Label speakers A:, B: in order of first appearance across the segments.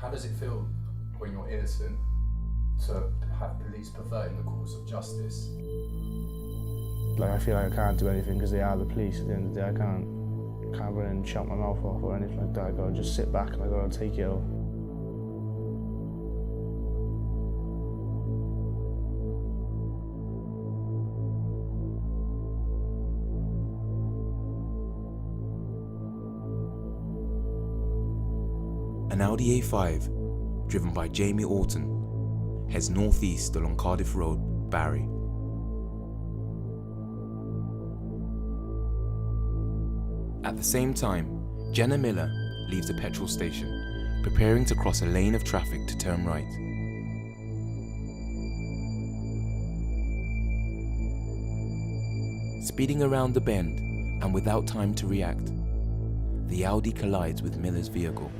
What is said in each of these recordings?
A: How does it feel when you're innocent to have police perverting the course of justice?
B: Like, I feel like I can't do anything because they are the police. At the end of the day, I can't run and shout my mouth off or anything like that. I gotta just sit back and I gotta take it all.
C: An Audi A5, driven by Jamie Orton, heads northeast along Cardiff Road, Barry. At the same time, Jenna Miller leaves a petrol station, preparing to cross a lane of traffic to turn right. Speeding around the bend and without time to react, the Audi collides with Miller's vehicle.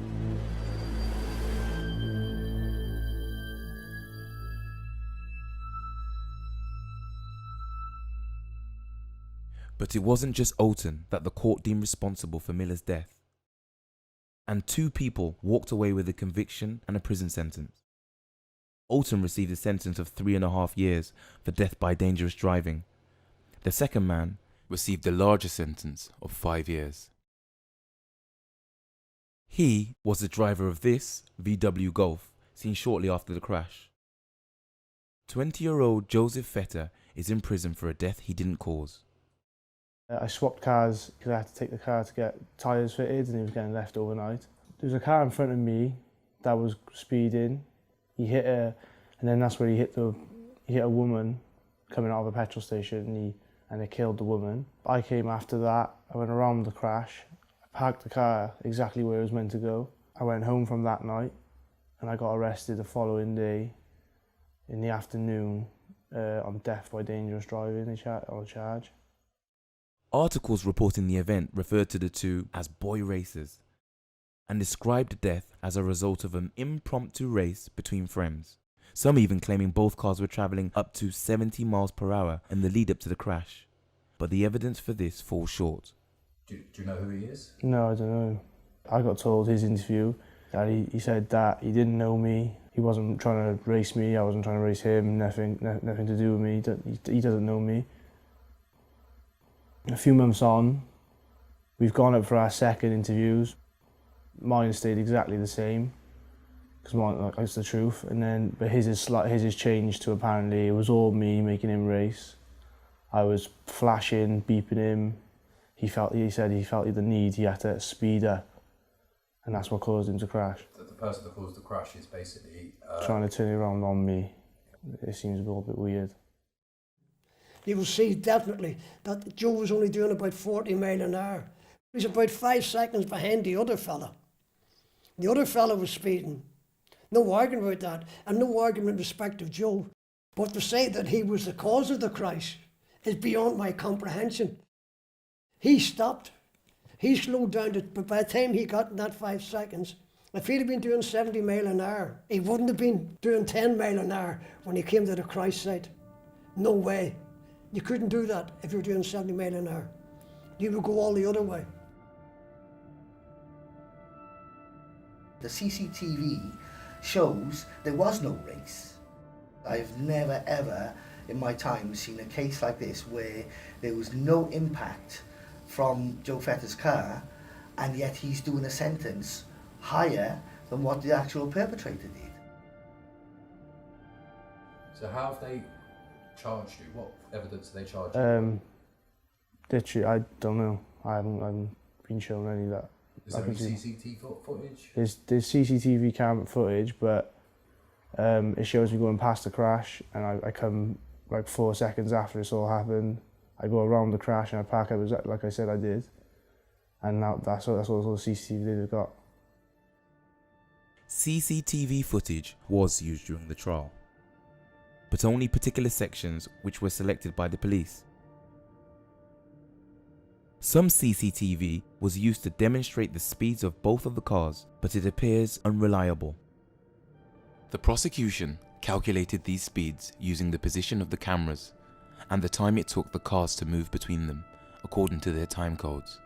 C: But it wasn't just Orton that the court deemed responsible for Miller's death. And 2 people walked away with a conviction and a prison sentence. Orton received a sentence of 3.5 years for death by dangerous driving. The second man received a larger sentence of 5 years. He was the driver of this VW Golf, seen shortly after the crash. 20-year-old Joseph Fattah is in prison for a death he didn't cause.
B: I swapped cars because I had to take the car to get tyres fitted and he was getting left overnight. There was a car in front of me that was speeding. He hit her, and then that's where he hit a woman coming out of a petrol station and it killed the woman. I came after that, I went around the crash, I parked the car exactly where it was meant to go. I went home from that night and I got arrested the following day in the afternoon on death by dangerous driving on a charge.
C: Articles reporting the event referred to the two as boy racers and described the death as a result of an impromptu race between friends. Some even claiming both cars were travelling up to 70 miles per hour in the lead up to the crash. But the evidence for this falls short.
A: Do you know who he is?
B: No, I don't know. I got told his interview that he said that he didn't know me. He wasn't trying to race me, I wasn't trying to race him, nothing to do with me. He doesn't know me. A few months on, we've gone up for our second interviews. Mine stayed exactly the same, because mine, like, it's the truth. But his is changed to apparently it was all me making him race. I was flashing, beeping him. He said he felt the need. He had to speed up, and that's what caused him to crash.
A: The person that caused the crash is basically
B: trying to turn it around on me. It seems a little bit weird.
D: You will see definitely that Joe was only doing about 40 miles an hour. He was about 5 seconds behind the other fella. The other fella was speeding. No argument about that, and no argument in respect of Joe. But to say that he was the cause of the crash is beyond my comprehension. He stopped. He slowed down, but by the time he got in that 5 seconds, if he'd have been doing 70 miles an hour, he wouldn't have been doing 10 miles an hour when he came to the crash site. No way. You couldn't do that if you were doing 70 miles an hour. You would go all the other way.
E: The CCTV shows there was no race. I've never ever in my time seen a case like this where there was no impact from Joe Fattah's car, and yet he's doing a sentence higher than what the actual perpetrator did.
A: So how have they charged you? What evidence do they charge you?
B: Literally, I don't know. I haven't been shown any of that.
A: Is there any CCTV footage?
B: There's CCTV camera footage, but it shows me going past the crash, and I come like 4 seconds after this all happened. I go around the crash and I park up exactly like I said I did, and now that's all the CCTV they've got.
C: CCTV footage was used during the trial, but only particular sections which were selected by the police. Some CCTV was used to demonstrate the speeds of both of the cars, but it appears unreliable. The prosecution calculated these speeds using the position of the cameras and the time it took the cars to move between them, according to their time codes.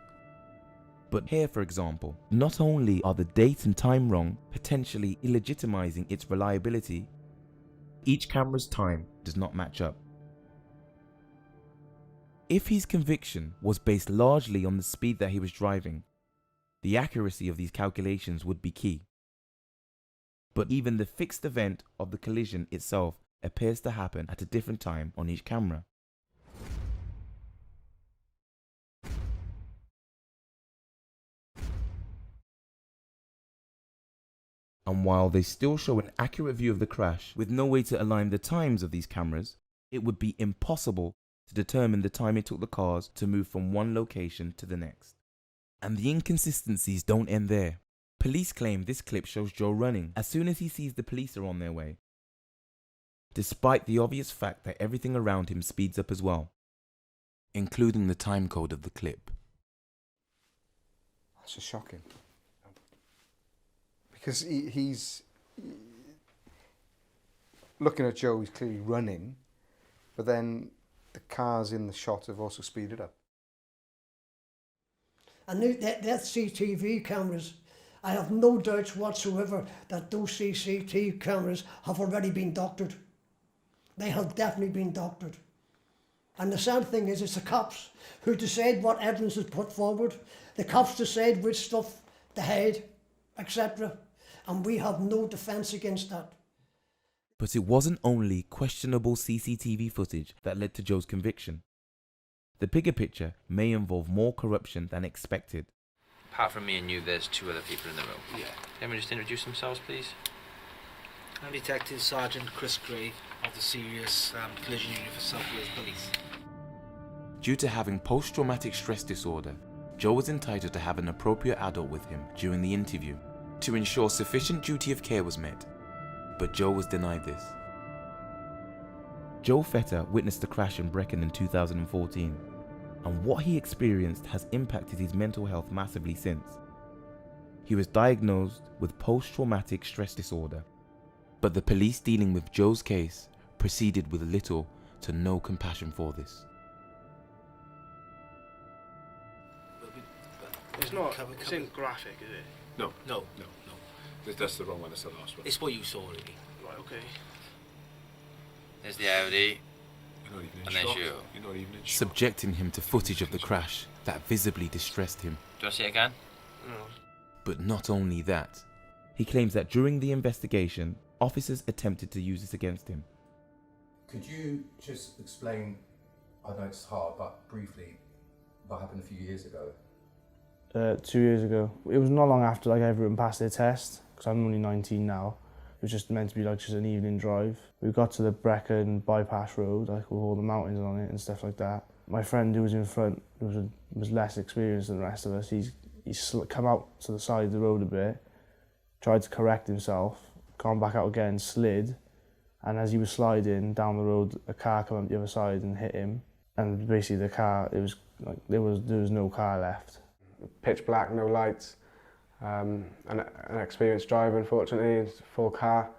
C: But here, for example, not only are the date and time wrong, potentially illegitimizing its reliability, each camera's time does not match up. If his conviction was based largely on the speed that he was driving, the accuracy of these calculations would be key. But even the fixed event of the collision itself appears to happen at a different time on each camera. And while they still show an accurate view of the crash with no way to align the times of these cameras, it would be impossible to determine the time it took the cars to move from one location to the next. And the inconsistencies don't end there. Police claim this clip shows Joe running as soon as he sees the police are on their way, despite the obvious fact that everything around him speeds up as well, including the time code of the clip.
F: That's just shocking. Because he's looking at Joe, he's clearly running, but then the cars in the shot have also speeded up.
D: And that CCTV cameras, I have no doubts whatsoever that those CCTV cameras have already been doctored. They have definitely been doctored. And the sad thing is, it's the cops who decide what evidence is put forward. The cops decide which stuff to hide, etc. And we have no defence against that.
C: But it wasn't only questionable CCTV footage that led to Joe's conviction. The bigger picture may involve more corruption than expected.
G: Apart from me and you, there's two other people in the room.
H: Yeah.
G: Can we just introduce themselves, please?
H: I'm Detective Sergeant Chris Gray of the Serious Collision Unit for South Wales Police.
C: Due to having post-traumatic stress disorder, Joe was entitled to have an appropriate adult with him during the interview to ensure sufficient duty of care was met, but Joe was denied this. Joe Fattah witnessed the crash in Brecon in 2014, and what he experienced has impacted his mental health massively since. He was diagnosed with post-traumatic stress disorder, but the police dealing with Joe's case proceeded with little to no compassion for this.
I: It's not, it's in graphic, is it?
J: No.
H: No.
J: No. That's the wrong one, that's the last one.
H: It's what you saw, really.
I: Right, okay.
G: There's the Audi.
J: You're not even in
G: And there's
J: shock.
G: you.
J: You're not even in shock.
C: Subjecting him to footage of the crash that visibly distressed him.
G: Do you want to see it again?
I: No.
C: But not only that, he claims that during the investigation, officers attempted to use this against him.
A: Could you just explain, I know it's hard, but briefly, what happened a few years ago?
B: 2 years ago. It was not long after everyone passed their test, because I'm only 19 now. It was just meant to be just an evening drive. We got to the Brecon bypass road, with all the mountains on it and stuff like that. My friend who was in front was less experienced than the rest of us. He's come out to the side of the road a bit, tried to correct himself, gone back out again, slid, and as he was sliding down the road, a car came up the other side and hit him. And basically the car, it was there was no car left.
K: Pitch black, no lights, an experienced driver, unfortunately, it's a full car.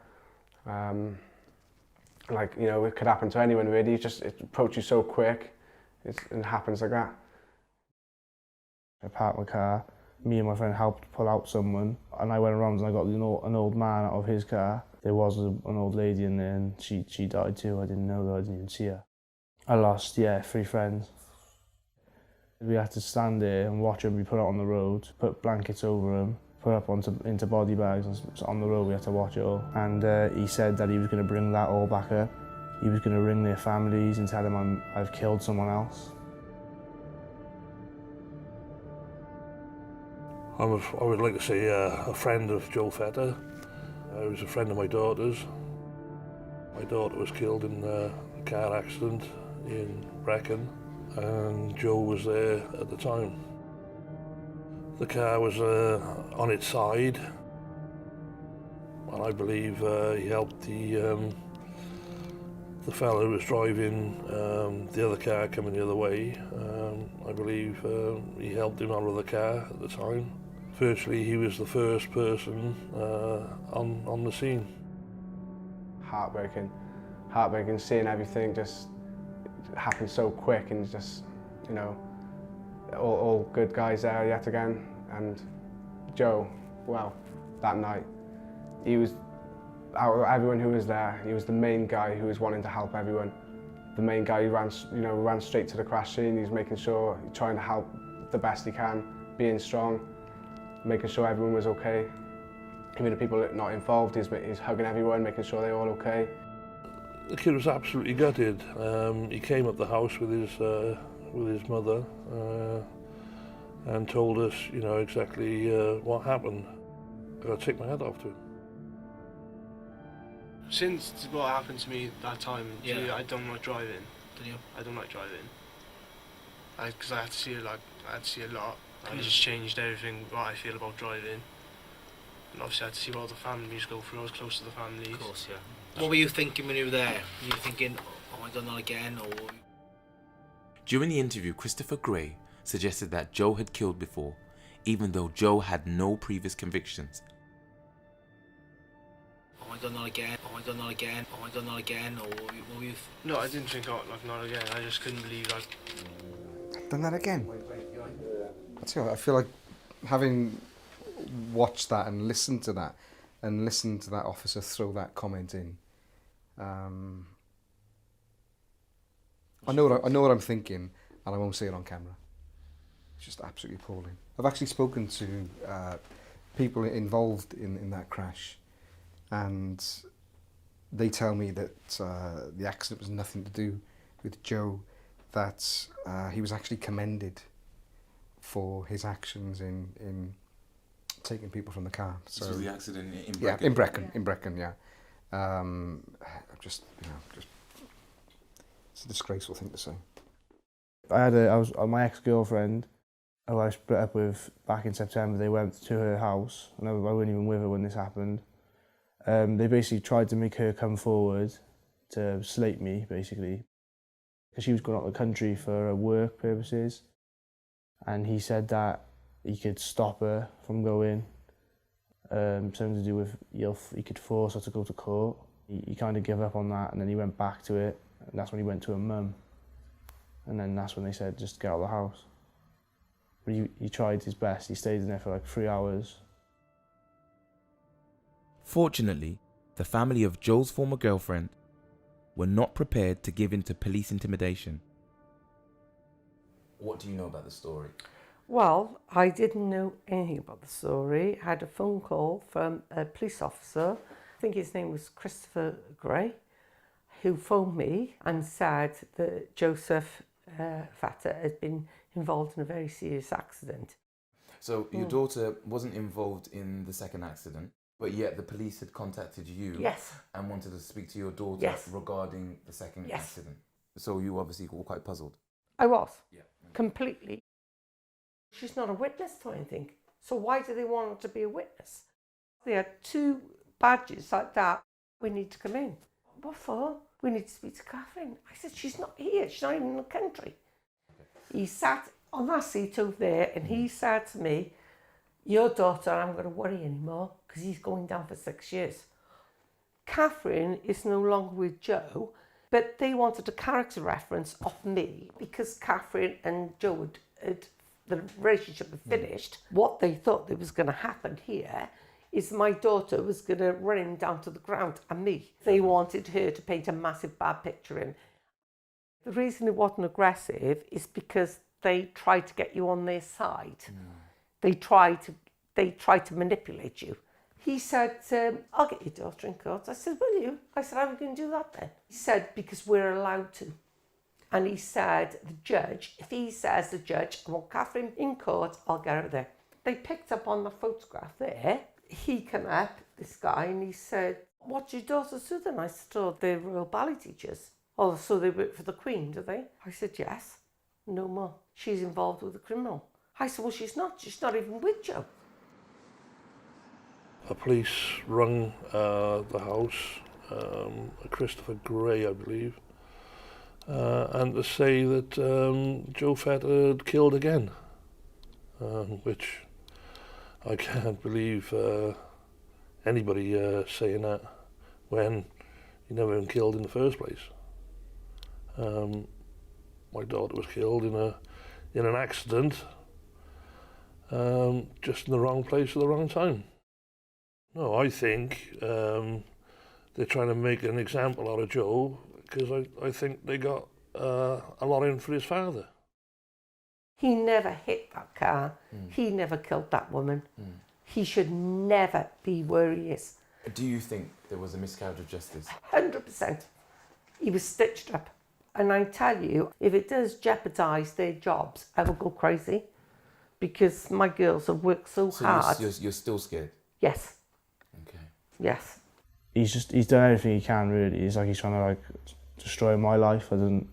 K: It could happen to anyone really, it approaches so quick, it happens like that.
B: I parked my car, me and my friend helped pull out someone, and I went around and I got an old man out of his car. There was an old lady in there and she died too. I didn't know that, I didn't even see her. I lost, 3 friends. We had to stand there and watch them be put out on the road, put blankets over them, put up into body bags, and on the road we had to watch it all. And he said that he was going to bring that all back up. He was going to ring their families and tell them I've killed someone else.
I: I would like to say a friend of Joe Fattah. He was a friend of my daughter's. My daughter was killed in a car accident in Brecon, and Joe was there at the time. The car was on its side, and I believe he helped the fellow who was driving the other car coming the other way. I believe he helped him out of the car at the time. Virtually, he was the first person on the scene.
K: Heartbreaking seeing everything just happen so quick, and just, all good guys there yet again. And Joe, well, that night, he was, out of everyone who was there, he was the main guy who was wanting to help everyone. The main guy who ran straight to the crash scene. He's making sure, trying to help the best he can, being strong, making sure everyone was okay. Even the people that are not involved, he's hugging everyone, making sure they're all okay.
I: The kid was absolutely gutted. He came up the house with his mother and told us, exactly what happened. I got to take my head off to him.
L: Since what happened to me that time, I don't like driving.
H: Did you?
L: I don't like driving. Because I had to see a lot. And it just changed everything, what I feel about driving. And obviously I had to see what all the families go through. I was close to the families.
H: Of course, yeah. What were you thinking when you were there? Were you thinking, oh, I done that again? Or...
C: During the interview, Christopher Gray suggested that Joe had killed before, even though Joe had no previous convictions.
H: Oh, I done that again. Oh, I done that again. Oh, I done that again. Or what were you...
L: No, I didn't think, not again. I just couldn't believe,
F: Done that again? I feel like having watched that and listened to that, officer throw that comment in, I know what I'm thinking, and I won't say it on camera. It's just absolutely appalling. I've actually spoken to people involved in that crash, and they tell me that the accident was nothing to do with Joe, that he was actually commended for his actions in taking people from the car. So
C: this was the accident in Brecon?
F: Yeah, in Brecon, yeah. Just it's a disgraceful thing to say.
B: I was my ex-girlfriend, who I split up with back in September. They went to her house, and I wasn't even with her when this happened. They basically tried to make her come forward to slate me, basically, because she was going out of the country for work purposes, and he said that he could stop her from going. Something to do with he could force her to go to court. He kind of gave up on that, and then he went back to it, and that's when he went to her mum. And then that's when they said, just get out of the house. But he tried his best. He stayed in there for like 3 hours.
C: Fortunately, the family of Joe's former girlfriend were not prepared to give in to police intimidation. What do you know about the story?
M: Well, I didn't know anything about the story. I had a phone call from a police officer, I think his name was Christopher Gray, who phoned me and said that Joseph Fattah had been involved in a very serious accident.
C: So your daughter wasn't involved in the second accident, but yet the police had contacted you and wanted to speak to your daughter regarding the second accident. So you obviously were quite puzzled.
M: I was, completely. She's not a witness to anything, so why do they want her to be a witness? They had 2 badges like that. We need to come in. What for? We need to speak to Catherine. I said, she's not here, she's not even in the country. He sat on that seat over there and he said to me, your daughter, I'm going to worry anymore because he's going down for 6 years. Catherine is no longer with Joe, but they wanted a character reference of me because Catherine and Joe had the relationship had finished. What they thought that was going to happen here is my daughter was going to run him down to the ground and me. They wanted her to paint a massive bad picture in. The reason it wasn't aggressive is because they tried to get you on their side. They tried to manipulate you. He said, I'll get your daughter in court. I said, will you? I said, how are we going to do that then? He said, because we're allowed to. And he said, the judge, if he says the judge, I want Catherine in court, I'll get her there. They picked up on the photograph there. He came up, this guy, and he said, what's your daughter's do then? I said, oh, they're royal ballet teachers. Oh, so they work for the Queen, do they? I said, yes. No more. She's involved with a criminal. I said, well, she's not even with Joe.
I: The police rung the house, Christopher Gray, I believe, and to say that Joe Fattah had killed again, which I can't believe anybody saying that when he never been killed in the first place. My daughter was killed in an accident just in the wrong place at the wrong time. No, I think they're trying to make an example out of Joe because I think they got a lot in for his father.
M: He never hit that car. He never killed that woman. He should never be where he is.
C: Do you think there was a miscarriage of justice?
M: 100%. He was stitched up. And I tell you, if it does jeopardise their jobs, I will go crazy. Because my girls have worked so hard.
C: You're still scared?
M: Yes.
C: Okay.
M: Yes.
B: He's done everything he can, really. He's trying to destroy my life. And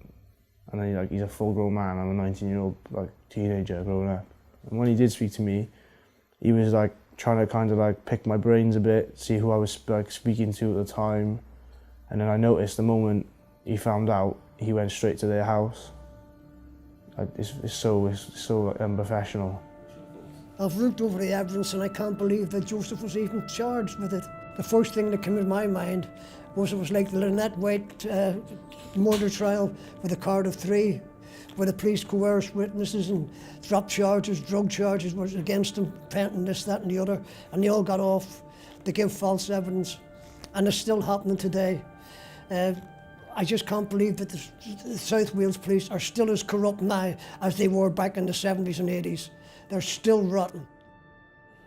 B: then he's a full-grown man. I'm a 19-year-old teenager growing up. And when he did speak to me, he was trying to kind of pick my brains a bit, see who I was speaking to at the time. And then I noticed the moment he found out, he went straight to their house. It's so unprofessional.
D: I've looked over the evidence and I can't believe that Joseph was even charged with it. The first thing that came in my mind was it was like the Lynette White murder trial with a Cardiff 3, where the police coerced witnesses and dropped charges, drug charges was against them, painting this, that and the other, and they all got off. They gave false evidence, and it's still happening today. I just can't believe that the South Wales police are still as corrupt now as they were back in the 70s and 80s. They're still rotten.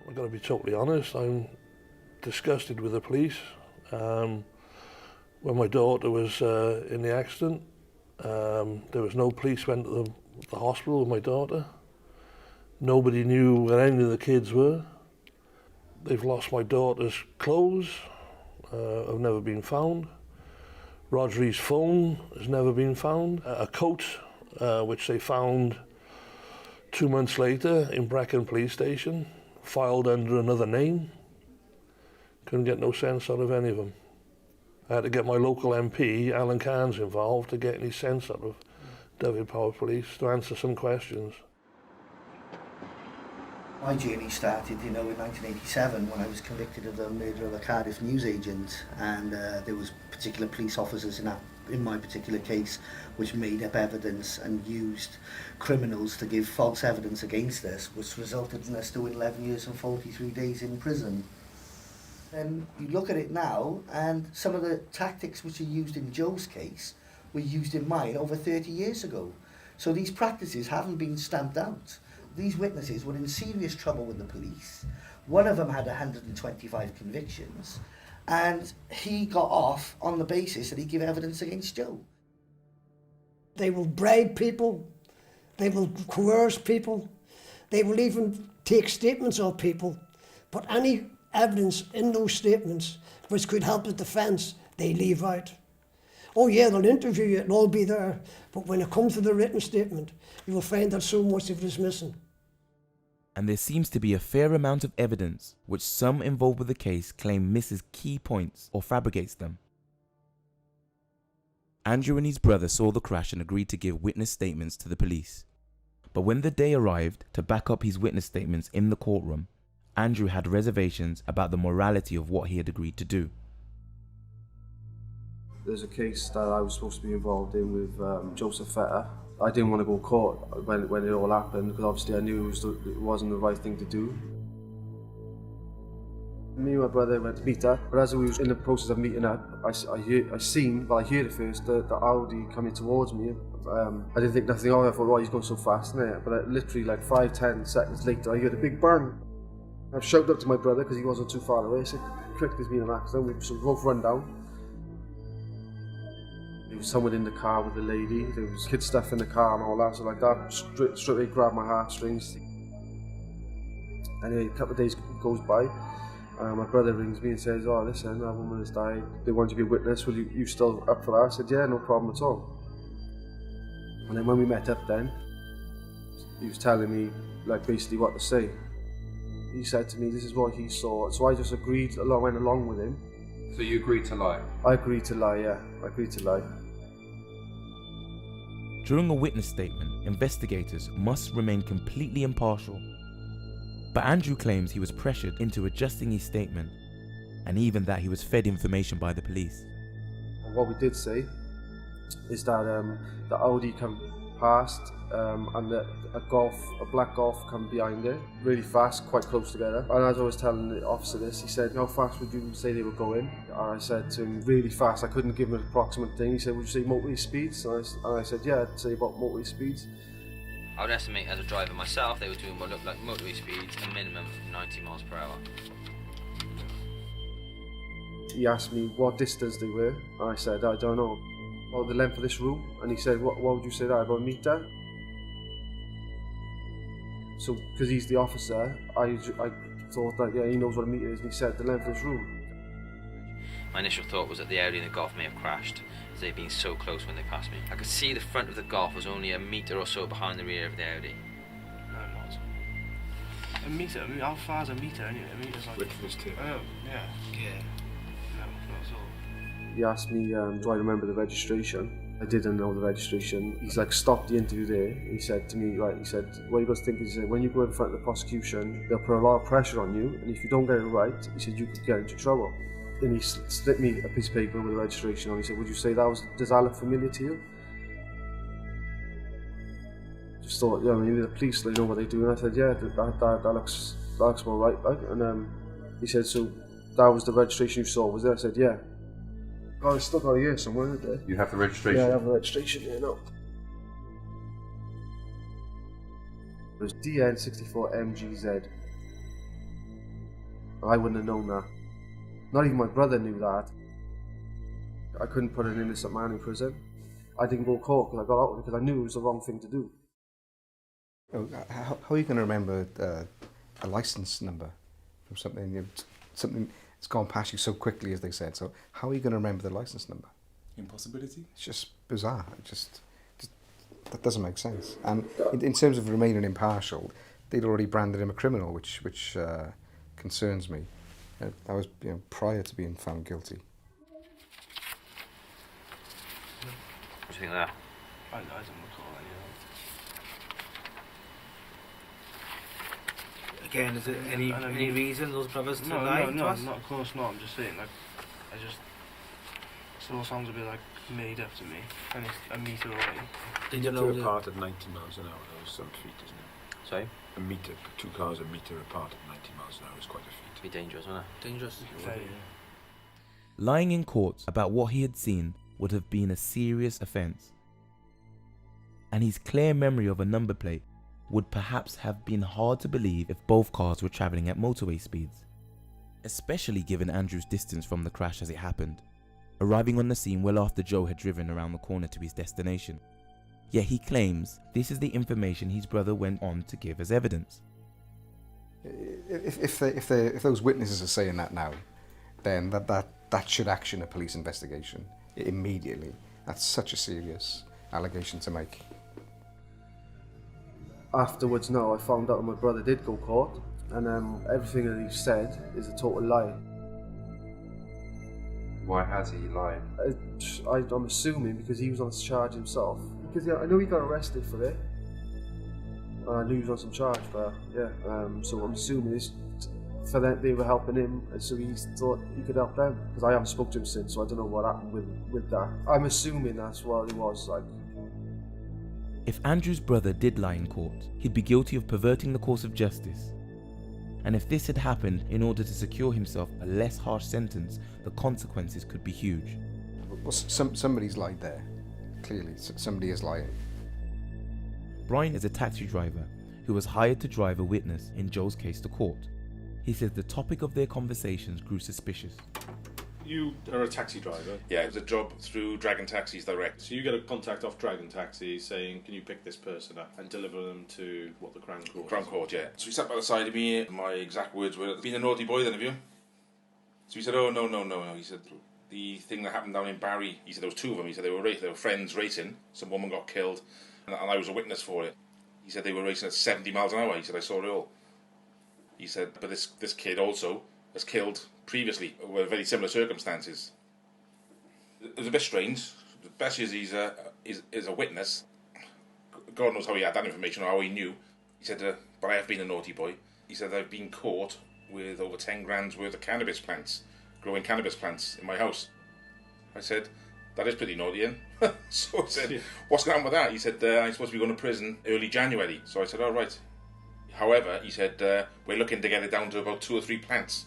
I: I've got to be totally honest, I'm disgusted with the police. When my daughter was in the accident, there was no police went to the hospital with my daughter. Nobody knew where any of the kids were. They've lost my daughter's clothes, have never been found. Rodri's phone has never been found. A coat, which they found 2 months later in Brecon Police Station, filed under another name. Couldn't get no sense out of any of them. I had to get my local MP, Alan Cairns, involved to get any sense out of Dyfed-Powys Police to answer some questions.
E: My journey started, in 1987 when I was convicted of the murder of a Cardiff newsagent, and there was particular police officers in my particular case which made up evidence and used criminals to give false evidence against us, which resulted in us doing 11 years and 43 days in prison. And you look at it now, and some of the tactics which are used in Joe's case were used in mine over 30 years ago. So these practices haven't been stamped out. These witnesses were in serious trouble with the police. One of them had 125 convictions, and he got off on the basis that he'd give evidence against Joe.
D: They will bribe people, they will coerce people, they will even take statements of people, but any evidence in those statements which could help the defence, they leave out. Oh yeah, they'll interview you, it'll all be there, but when it comes to the written statement, you will find that so much of it is missing.
C: And there seems to be a fair amount of evidence which some involved with the case claim misses key points or fabricates them. Andrew and his brother saw the crash and agreed to give witness statements to the police. But when the day arrived to back up his witness statements in the courtroom, Andrew had reservations about the morality of what he had agreed to do.
B: There's a case that I was supposed to be involved in with Joseph Fattah. I didn't want to go to court when it all happened because obviously I knew it wasn't the right thing to do. Me and my brother went to meet up, but as we was in the process of meeting up, I heard it first, the Audi coming towards me. I didn't think nothing of it. I thought, oh, he's going so fast, isn't it? But literally 5-10 seconds later, I heard a big bang. I shouted up to my brother because he wasn't too far away. I said, quick, there's been an accident. We both run down. There was someone in the car with the lady. There was kid stuff in the car and all that. So that straight away grabbed my heartstrings. And then a couple of days goes by. My brother rings me and says, oh, listen, that woman has died. They want you to be a witness. Will you still up for that? I said, yeah, no problem at all. And then when we met up then, he was telling me basically what to say. He said to me, this is what he saw. So I just went along with him.
A: So you agreed to lie? I agreed to lie, yeah. I agreed to lie.
C: During a witness statement, investigators must remain completely impartial. But Andrew claims he was pressured into adjusting his statement, and even that he was fed information by the police.
B: And what we did say is that the Audi come past, and a black Golf come behind it, really fast, quite close together. And as I was telling the officer this, he said, how fast would you say they were going? And I said to him, really fast. I couldn't give him an approximate thing. He said, would you say motorway speeds? And I said, yeah, I'd say about motorway speeds.
G: I would estimate as a driver myself, they were doing what looked like motorway speeds, a minimum of 90 miles per hour.
B: He asked me what distance they were, and I said, I don't know. About the length of this room, and he said, what would you say that, about a metre? So, because he's the officer, I thought that, yeah, he knows what a metre is, and he said the length of this room.
G: My initial thought was that the Audi and the Golf may have crashed, as they'd been so close when they passed me. I could see the front of the Golf was only a metre or so behind the rear of the Audi.
L: No, not. A metre? I mean, how far is a metre anyway? A metre's like...
J: Width was 2.
L: Oh, yeah. Yeah. No, not at all.
B: He asked me, do I remember the registration? I didn't know the registration. He's like, stopped the interview there. He said to me, right, he said, what you got to think is, when you go in front of the prosecution, they'll put a lot of pressure on you, and if you don't get it right, he said, you could get into trouble. Then he slipped me a piece of paper with the registration on. He said, would you say does that look familiar to you? Just thought, yeah, I mean, the police, they know what they do. And I said, yeah, that looks about right. And he said, so that was the registration you saw, was it? I said, yeah. Oh, it's still got a year somewhere, isn't it?
J: You have the registration?
B: Yeah, I have the registration here now. It was DN64MGZ. I wouldn't have known that. Not even my brother knew that. I couldn't put an innocent man in prison. I didn't go to court because I got out because I knew it was the wrong thing to do.
F: Oh, how are you going to remember a license number from something that's gone past you so quickly, as they said? So how are you going to remember the license number?
J: Impossibility?
F: It's just bizarre. That doesn't make sense. And in terms of remaining impartial, they'd already branded him a criminal, which concerns me. That was prior to being found guilty.
G: What do you think of that?
L: I don't recall any of that.
H: Again, is it any reason those brothers to lie to us?
L: No, of course not. I'm just saying, like, it all sounds a bit like made up to me. And it's a metre away.
J: Did you know apart at 90 miles an hour, that was some feat, isn't it?
G: Sorry?
J: A metre, 2 cars a metre apart at 90 miles an hour is quite a feat.
G: It'd be dangerous, wouldn't it?
H: Dangerous.
C: Lying in court about what he had seen would have been a serious offence, and his clear memory of a number plate would perhaps have been hard to believe if both cars were travelling at motorway speeds, especially given Andrew's distance from the crash as it happened, arriving on the scene well after Joe had driven around the corner to his destination. Yet he claims this is the information his brother went on to give as evidence.
F: If those witnesses are saying that now, then that should action a police investigation immediately. That's such a serious allegation to make.
B: Afterwards, no, I found out my brother did go to court, and everything that he said is a total lie.
J: Why has he lied?
B: I'm assuming because he was on charge himself. Because I know he got arrested for it. I knew he was on some charge, but yeah. So I'm assuming it's for them, they were helping him, and so he thought he could help them. Because I haven't spoken to him since, so I don't know what happened with that. I'm assuming that's what it was like.
C: If Andrew's brother did lie in court, he'd be guilty of perverting the course of justice. And if this had happened in order to secure himself a less harsh sentence, the consequences could be huge.
F: Well, somebody's lied there. Clearly, somebody is lying.
C: Brian is a taxi driver who was hired to drive a witness in Joe's case to court. He says the topic of their conversations grew suspicious.
N: You are a taxi driver? Yeah, it's a job through Dragon Taxis Direct. So you get a contact off Dragon Taxis saying, can you pick this person up and deliver them to, what, the Crown Court?
J: Crown Court, yeah. So he sat by the side of me, my exact words were, been a naughty boy then, have you? So he said, oh, no. He said, the thing that happened down in Barry, he said there was 2 of them. He said they were friends racing. Some woman got killed, and I was a witness for it. He said they were racing at 70 miles an hour. He said, I saw it all. He said, but this kid also was killed previously with very similar circumstances. It was a bit strange, especially as he's a witness. God knows how he had that information or how he knew. He said, but I have been a naughty boy. He said, I've been caught with over 10 grand's worth of cannabis plants, growing cannabis plants in my house. I said, that is pretty naughty, then. So I said, what's going on with that? He said, I'm supposed to be going to prison early January. So I said, all right. However, he said, we're looking to get it down to about 2 or 3 plants.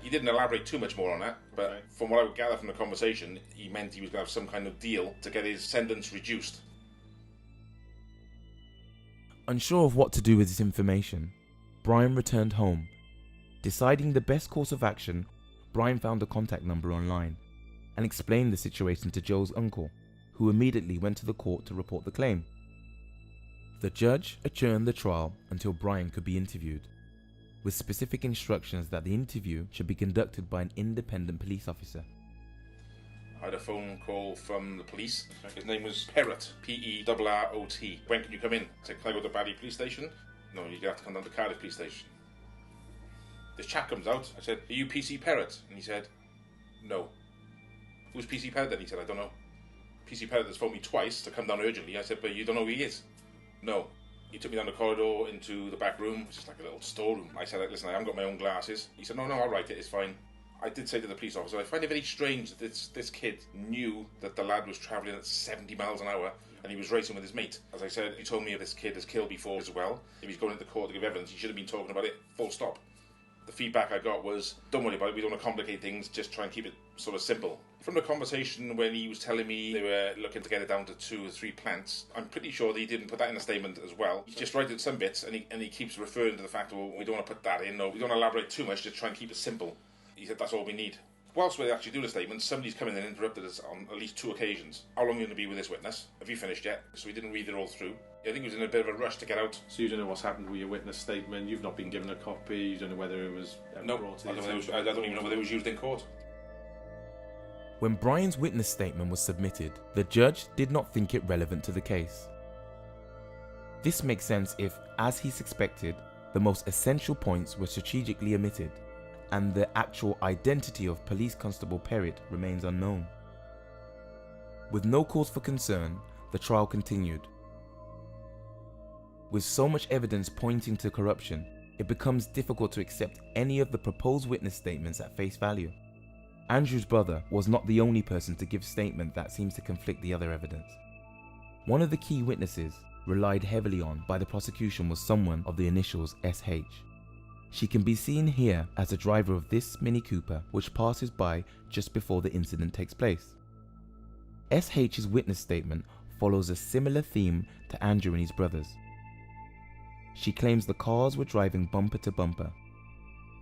J: He didn't elaborate too much more on that, but from what I would gather from the conversation, he meant he was going to have some kind of deal to get his sentence reduced.
C: Unsure of what to do with this information, Brian returned home. Deciding the best course of action, Brian found a contact number online and explained the situation to Joe's uncle, who immediately went to the court to report the claim. The judge adjourned the trial until Brian could be interviewed, with specific instructions that the interview should be conducted by an independent police officer.
J: I had a phone call from the police. His name was Perrott, P-E-R-R-O-T. When can you come in? I said, can I go to Barry police station? No, you're going to have to come down to Cardiff police station. This chap comes out. I said, are you PC Perrott? And he said, no. Who's PC Perrott then? He said, I don't know. PC Perrott has phoned me twice to come down urgently. I said, but you don't know who he is? No. He took me down the corridor into the back room, which is like a little storeroom. I said, listen, I haven't got my own glasses. He said, no, I'll write it, it's fine. I did say to the police officer, I find it very strange that this kid knew that the lad was travelling at 70 miles an hour and he was racing with his mate. As I said, he told me this kid has killed before as well. If he's going into court to give evidence, he should have been talking about it, full stop. The feedback I got was, don't worry about it, we don't want to complicate things, just try and keep it sort of simple. From the conversation when he was telling me they were looking to get it down to 2 or 3 plants, I'm pretty sure that he didn't put that in a statement as well. He just writes some bits and he keeps referring to the fact, well, we don't want to put that in, or we don't elaborate too much, just try and keep it simple. He said that's all we need. Whilst we're actually doing the statement, somebody's come in and interrupted us on at least 2 occasions. How long are you going to be with this witness? Have you finished yet? So we didn't read it all through. I think he was in a bit of a rush to get out.
N: So you don't know what's happened with your witness statement, you've not been given a copy, you don't know whether it was brought in?
J: I don't even know whether it was used in court.
C: When Brian's witness statement was submitted, the judge did not think it relevant to the case. This makes sense if, as he suspected, the most essential points were strategically omitted, and the actual identity of Police Constable Perrott remains unknown. With no cause for concern, the trial continued. With so much evidence pointing to corruption, it becomes difficult to accept any of the proposed witness statements at face value. Andrew's brother was not the only person to give statement that seems to conflict the other evidence. One of the key witnesses relied heavily on by the prosecution was someone of the initials SH. She can be seen here as the driver of this Mini Cooper which passes by just before the incident takes place. SH's witness statement follows a similar theme to Andrew and his brothers. She claims the cars were driving bumper to bumper.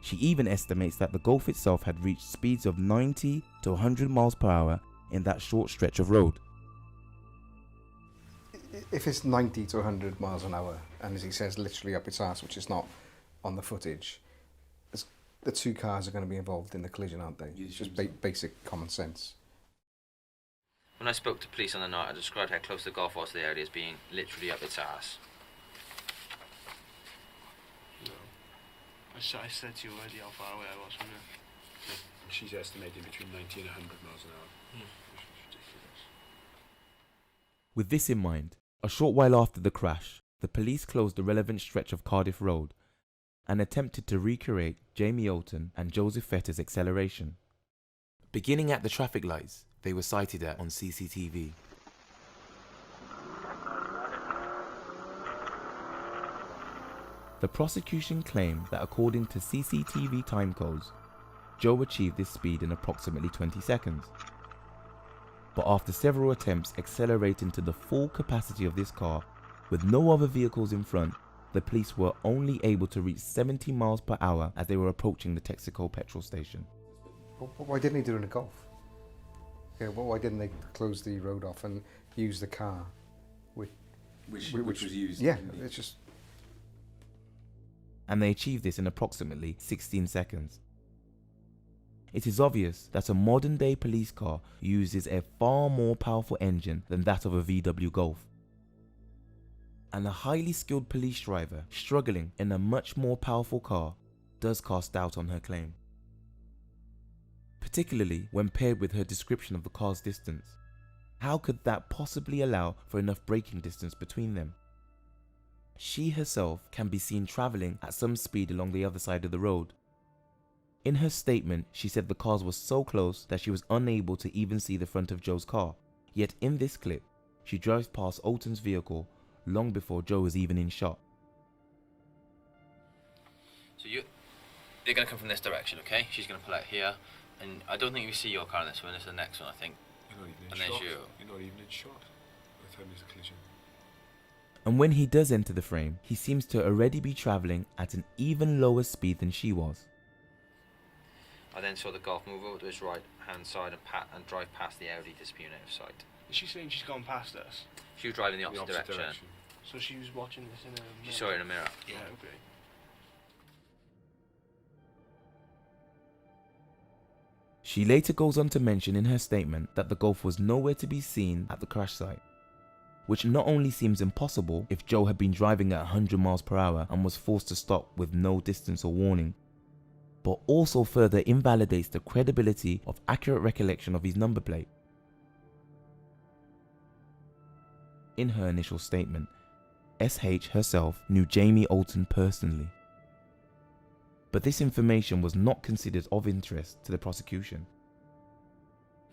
C: She even estimates that the Golf itself had reached speeds of 90 to 100 miles per hour in that short stretch of road.
F: If it's 90 to 100 miles an hour, and as he says, literally up its arse, which is not on the footage, the 2 cars are going to be involved in the collision, aren't they? It's just basic common sense.
G: When I spoke to police on the night, I described how close the Golf was to the area as being literally up its arse.
L: I said to you already how far away I was from her.
N: She's estimating between 90 and 100 miles an hour. Which is ridiculous.
C: With this in mind, a short while after the crash, the police closed the relevant stretch of Cardiff Road and attempted to recreate Jamie Olton and Joseph Fattah's acceleration. Beginning at the traffic lights they were sighted at on CCTV. The prosecution claimed that according to CCTV timecodes, Joe achieved this speed in approximately 20 seconds. But after several attempts accelerating to the full capacity of this car, with no other vehicles in front, the police were only able to reach 70 miles per hour as they were approaching the Texaco petrol station.
F: Why didn't he do it in a Golf? Yeah, why didn't they close the road off and use the car? Which
A: was used.
F: Yeah, it's just...
C: And they achieved this in approximately 16 seconds. It is obvious that a modern day police car uses a far more powerful engine than that of a VW Golf. And a highly skilled police driver struggling in a much more powerful car does cast doubt on her claim. Particularly when paired with her description of the car's distance. How could that possibly allow for enough braking distance between them? She herself can be seen travelling at some speed along the other side of the road. In her statement, she said the cars were so close that she was unable to even see the front of Joe's car. Yet in this clip, she drives past Alton's vehicle long before Joe was even in shot.
G: So they're going to come from this direction, okay? She's going to pull out here, and I don't think we see your car in this one. It's the next one, I think.
O: You're not even in
G: And
O: shot.
G: there's you.
O: You're not even in shot by the time there's a collision.
C: And when he does enter the frame, he seems to already be travelling at an even lower speed than she was.
G: I then saw the Golf move over to his right-hand side and drive past the Audi, disappearing out of sight.
L: Is she saying she's gone past us?
G: She was driving the opposite, direction.
L: So she was watching this in a mirror?
G: She saw it in a mirror.
L: Yeah, okay.
C: She later goes on to mention in her statement that the Golf was nowhere to be seen at the crash site, which not only seems impossible if Joe had been driving at 100 miles per hour and was forced to stop with no distance or warning, but also further invalidates the credibility of accurate recollection of his number plate. In her initial statement, SH herself knew Jamie Alton personally, but this information was not considered of interest to the prosecution.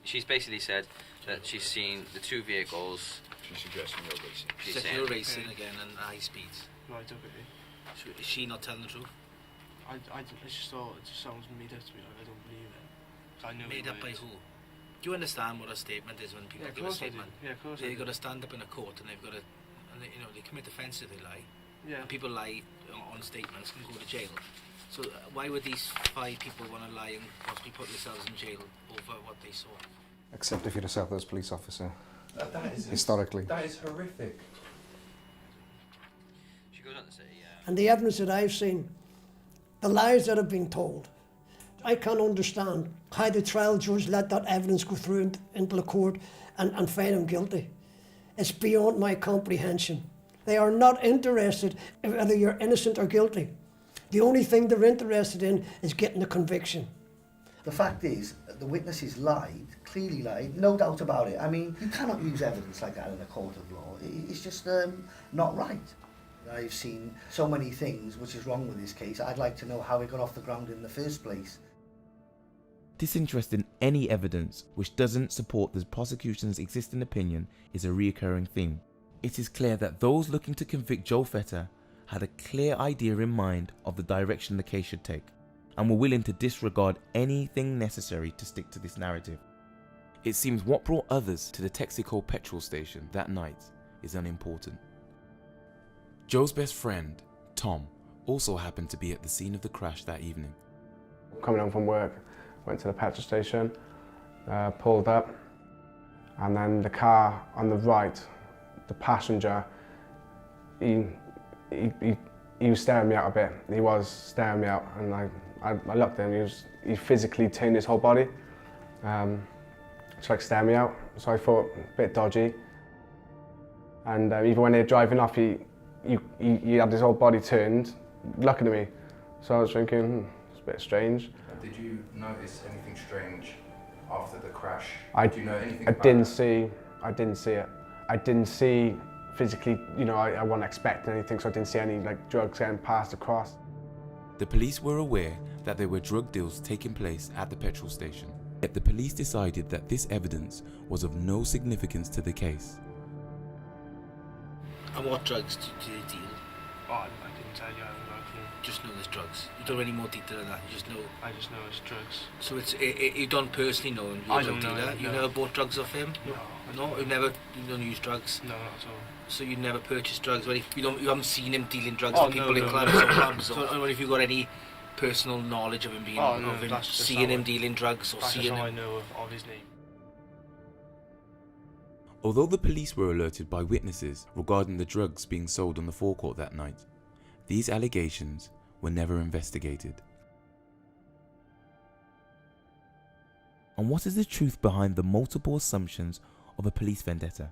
G: She's basically said that she's seen the two vehicles.
O: She's suggesting you're racing.
G: She's
H: Said
G: saying
H: you're racing again and high speeds.
L: Right, okay.
H: So is she not telling the truth?
L: I just thought it just sounds made up to me, like I don't believe it. I know
H: Made up by who? Do you understand what a statement is when people
L: Yeah, of
H: give a
L: course I do.
H: statement?
L: Yeah, of course I
H: They've
L: do.
H: got to stand up in a court and they've got to, and they, they commit offence if they lie.
L: Yeah.
H: And people lie on statements and go to jail. So why would these 5 people want to lie and possibly put themselves in jail over what they saw?
F: Except if you're a Southwest police officer.
A: That is
F: historically.
A: That is horrific.
G: She goes on to say,
D: And the evidence that I've seen, the lies that have been told, I can't understand how the trial judge let that evidence go through into the court and find him guilty. It's beyond my comprehension. They are not interested in whether you're innocent or guilty. The only thing they're interested in is getting a conviction.
E: The fact is, the witnesses lied, clearly lied, no doubt about it. I mean, you cannot use evidence like that in a court of law. It's just not right. I've seen so many things which is wrong with this case. I'd like to know how it got off the ground in the first place.
C: Disinterest in any evidence which doesn't support the prosecution's existing opinion is a recurring theme. It is clear that those looking to convict Joe Fattah had a clear idea in mind of the direction the case should take, and were willing to disregard anything necessary to stick to this narrative. It seems what brought others to the Texaco petrol station that night is unimportant. Joe's best friend, Tom, also happened to be at the scene of the crash that evening.
K: Coming home from work, went to the petrol station, pulled up, and then the car on the right, the passenger, he was staring me out a bit. He was staring me out, and I looked at him. He physically turned his whole body, to like stare me out. So I thought a bit dodgy. And even when they were driving off, he had his whole body turned, looking at me. So I was thinking, it's a bit strange.
A: Did you notice anything strange after the crash?
K: Do
A: you know anything
K: I
A: about
K: didn't
A: that?
K: see. I didn't see it. I didn't see physically. I wasn't expecting anything, so I didn't see any drugs getting passed across.
C: The police were aware that there were drug deals taking place at the petrol station, yet the police decided that this evidence was of no significance to the case.
H: And what drugs do they deal?
L: Oh, I couldn't tell you. I haven't got a clue.
H: Just know there's drugs. You don't know any more detail than that. You just know.
L: I just know it's drugs.
H: So you don't personally know him. You're
L: I
H: a drug
L: don't know
H: dealer.
L: him,
H: You
L: no.
H: never bought drugs off him. No. You don't use drugs.
L: No, not at all.
H: So you never purchased drugs. Well, you haven't seen him dealing drugs
L: Oh,
H: with people
L: no,
H: in
L: no,
H: clubs
L: no.
H: or pubs. So what if you got any personal knowledge of him being,
L: Oh, no,
H: of him
L: that's just
H: seeing
L: how
H: him
L: I-
H: dealing drugs or
L: That's just
H: seeing
L: how I
H: him?
L: know of his name.
C: Although the police were alerted by witnesses regarding the drugs being sold on the forecourt that night, these allegations were never investigated. And what is the truth behind the multiple assumptions of a police vendetta?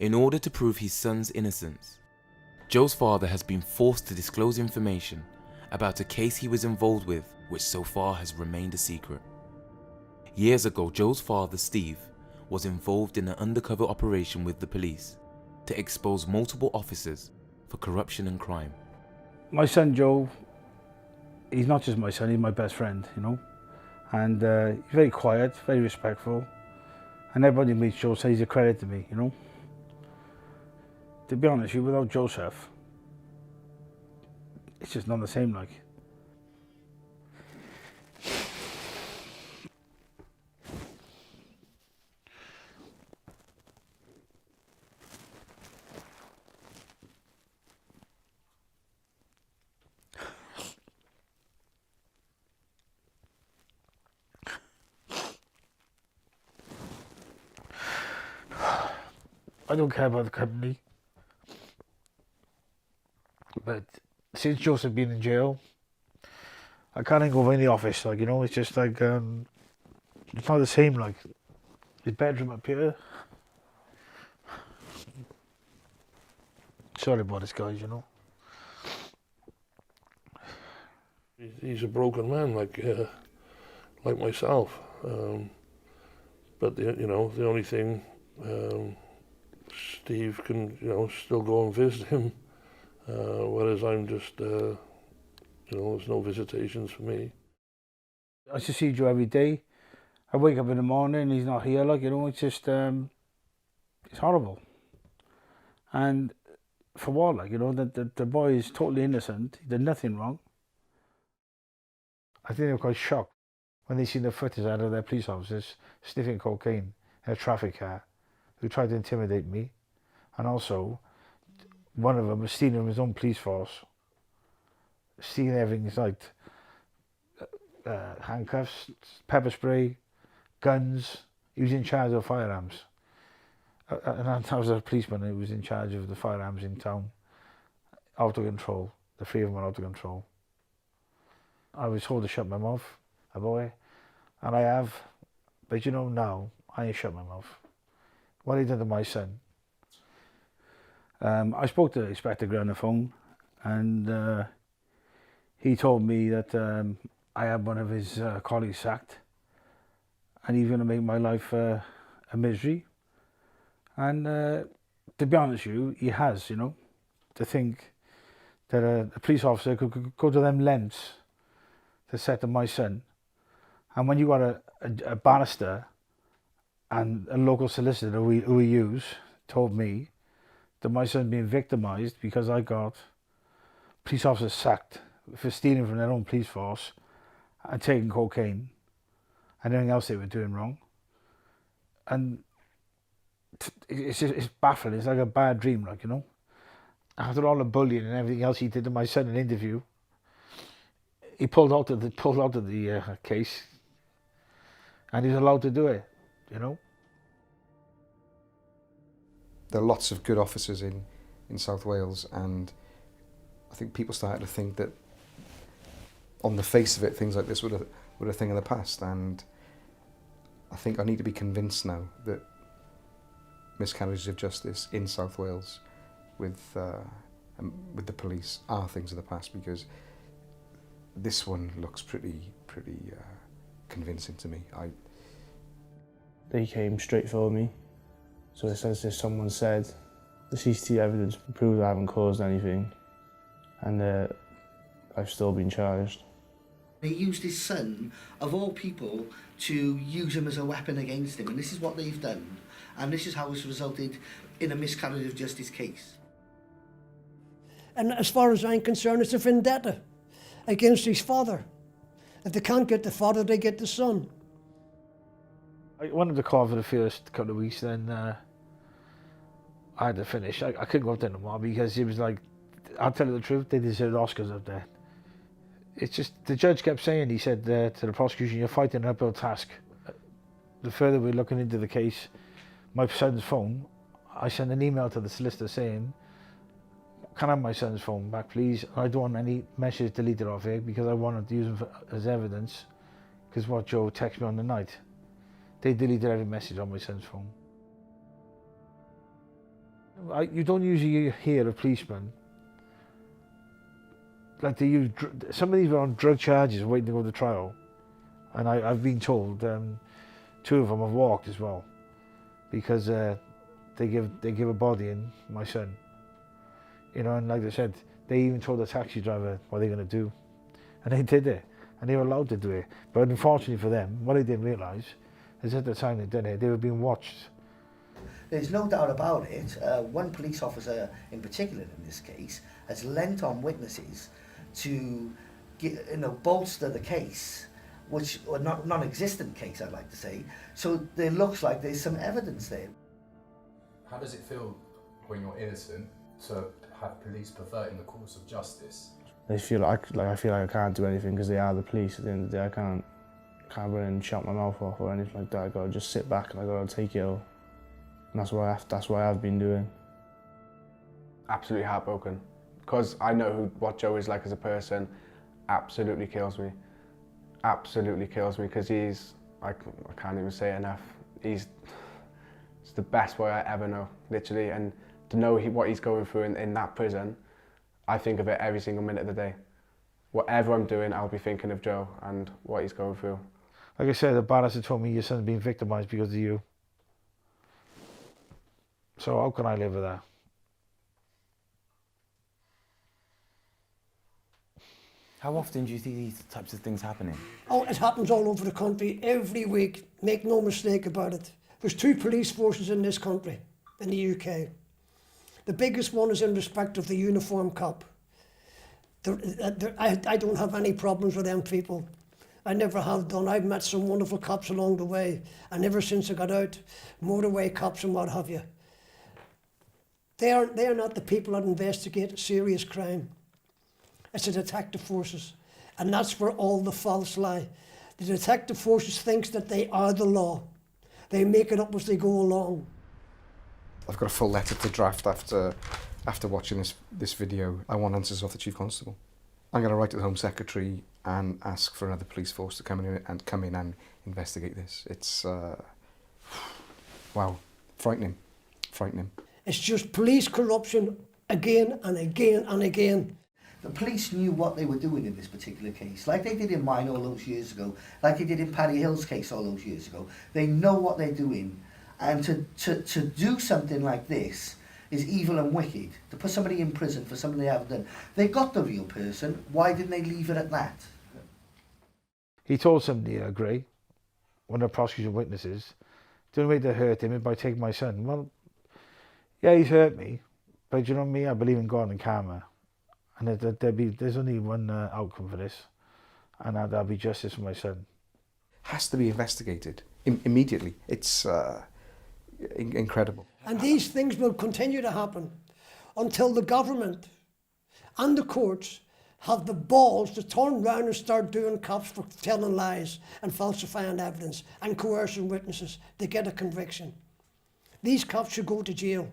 C: In order to prove his son's innocence, Joe's father has been forced to disclose information about a case he was involved with, which so far has remained a secret. Years ago, Joe's father, Steve, was involved in an undercover operation with the police to expose multiple officers for corruption and crime.
B: My son Joe
P: he's not just my son, he's my best friend, you know. And he's very quiet, very respectful. And everybody meets Joe says he's a credit to me, you know. To be honest with you, without Joseph, it's just not the same, like. I don't care about the company, but since Joseph been in jail, I can't go in the office, like, you know, it's just like, it's not the same, like, his bedroom up here. Sorry about this, guys, you know.
I: He's a broken man, like myself. But the only thing, Steve can, still go and visit him, whereas I'm just, there's no visitations for me.
P: I just see Joe every day. I wake up in the morning, he's not here, like, you know, it's just, it's horrible. And for what, like, you know, the boy is totally innocent, he did nothing wrong. I think they were quite shocked when they seen the footage out of their police officers sniffing cocaine in a traffic car who tried to intimidate me. And also, one of them was stealing from his own police force, stealing everything, it's like handcuffs, pepper spray, guns. He was in charge of firearms. And I was a policeman who was in charge of the firearms in town. Out of control. The three of them were out of control. I was told to shut my mouth, a boy, and I have, but you know now, I ain't shut my mouth. What he did to my son. I spoke to Inspector Gray on the phone, and he told me that I had one of his colleagues sacked, and he's going to make my life a misery. And to be honest with you, he has, you know, to think that a police officer could go to them lengths to set to my son. And when you got a barrister and a local solicitor who we use told me that my son being victimised because I got police officers sacked for stealing from their own police force and taking cocaine and anything else they were doing wrong. And it's baffling, it's like a bad dream, like, you know. After all the bullying and everything else he did to my son in an interview, he pulled out of the case, and he's allowed to do it, you know.
F: There are lots of good officers in South Wales, and I think people started to think that, on the face of it, things like this were a thing of the past. And I think I need to be convinced now that miscarriages of justice in South Wales with the police are things of the past, because this one looks pretty convincing to me.
B: They came straight for me. So it's as if someone said, the CCTV evidence proves I haven't caused anything, and I've still been charged.
E: They used his son, of all people, to use him as a weapon against him, and this is what they've done, and this is how it's resulted in a miscarriage of justice case.
D: And as far as I'm concerned, it's a vendetta against his father. If they can't get the father, they get the son.
P: I wanted to call for the first couple of weeks, then I had to finish. I couldn't go up there no more because it was like, I'll tell you the truth, they deserved Oscars up there. It's just, the judge kept saying, he said to the prosecution, you're fighting an uphill task. The further we're looking into the case, my son's phone, I sent an email to the solicitor saying, can I have my son's phone back, please? I don't want any messages deleted off here because I wanted to use them as evidence, because what Joe texted me on the night. They deleted every message on my son's phone. You don't usually hear of policemen, like they use, some of these were on drug charges waiting to go to trial. And I've been told two of them have walked as well, because they give a body in my son. You know, and like I said, they even told the taxi driver what they're going to do. And they did it, and they were allowed to do it. But unfortunately for them, what they didn't realise is at the time they did it, they were being watched.
E: There's no doubt about it. One police officer in particular in this case has lent on witnesses to bolster the case, which, or non-existent case I'd like to say, so there looks like there's some evidence there.
A: How does it feel when you're innocent to have police perverting the course of justice?
B: They feel like I feel like I can't do anything because they are the police. At the end of the day, I can't run and shout my mouth off or anything like that. I gotta just sit back and I gotta take it all. And that's what I've been doing.
K: Absolutely heartbroken, because I know what Joe is like as a person. Absolutely kills me. Absolutely kills me, because he's, I can't even say it enough. He's the best boy I ever know, literally. And to know what he's going through in that prison, I think of it every single minute of the day. Whatever I'm doing, I'll be thinking of Joe and what he's going through.
P: Like I said, the barrister told me your son's been victimised because of you. So how can I live with that?
C: How often do you see these types of things happening?
D: Oh, it happens all over the country, every week. Make no mistake about it. There's 2 police forces in this country, in the UK. The biggest one is in respect of the uniform cop. I don't have any problems with them people. I never have done. I've met some wonderful cops along the way, and ever since I got out, motorway cops and what have you. They are not the people that investigate serious crime. It's the detective forces, and that's where all the faults lie. The detective forces thinks that they are the law. They make it up as they go along.
F: I've got a full letter to draft after watching this video. I want answers off the Chief Constable. I'm going to write to the Home Secretary and ask for another police force to come in and investigate this. It's wow, frightening.
D: It's just police corruption again and again and again.
E: The police knew what they were doing in this particular case, like they did in mine all those years ago, like they did in Paddy Hill's case all those years ago. They know what they're doing, and to do something like this is evil and wicked. To put somebody in prison for something they haven't done. They got the real person, why didn't they leave it at that?
P: He told somebody, Gray, one of the prosecution witnesses, the only way to hurt him is by taking my son. Well, yeah, he's hurt me, but you know me, I believe in God and karma. And there's only one outcome for this, and that'll be justice for my son.
F: Has to be investigated immediately. It's incredible.
D: And these things will continue to happen until the government and the courts have the balls to turn around and start doing cops for telling lies and falsifying evidence and coercing witnesses to get a conviction. These cops should go to jail.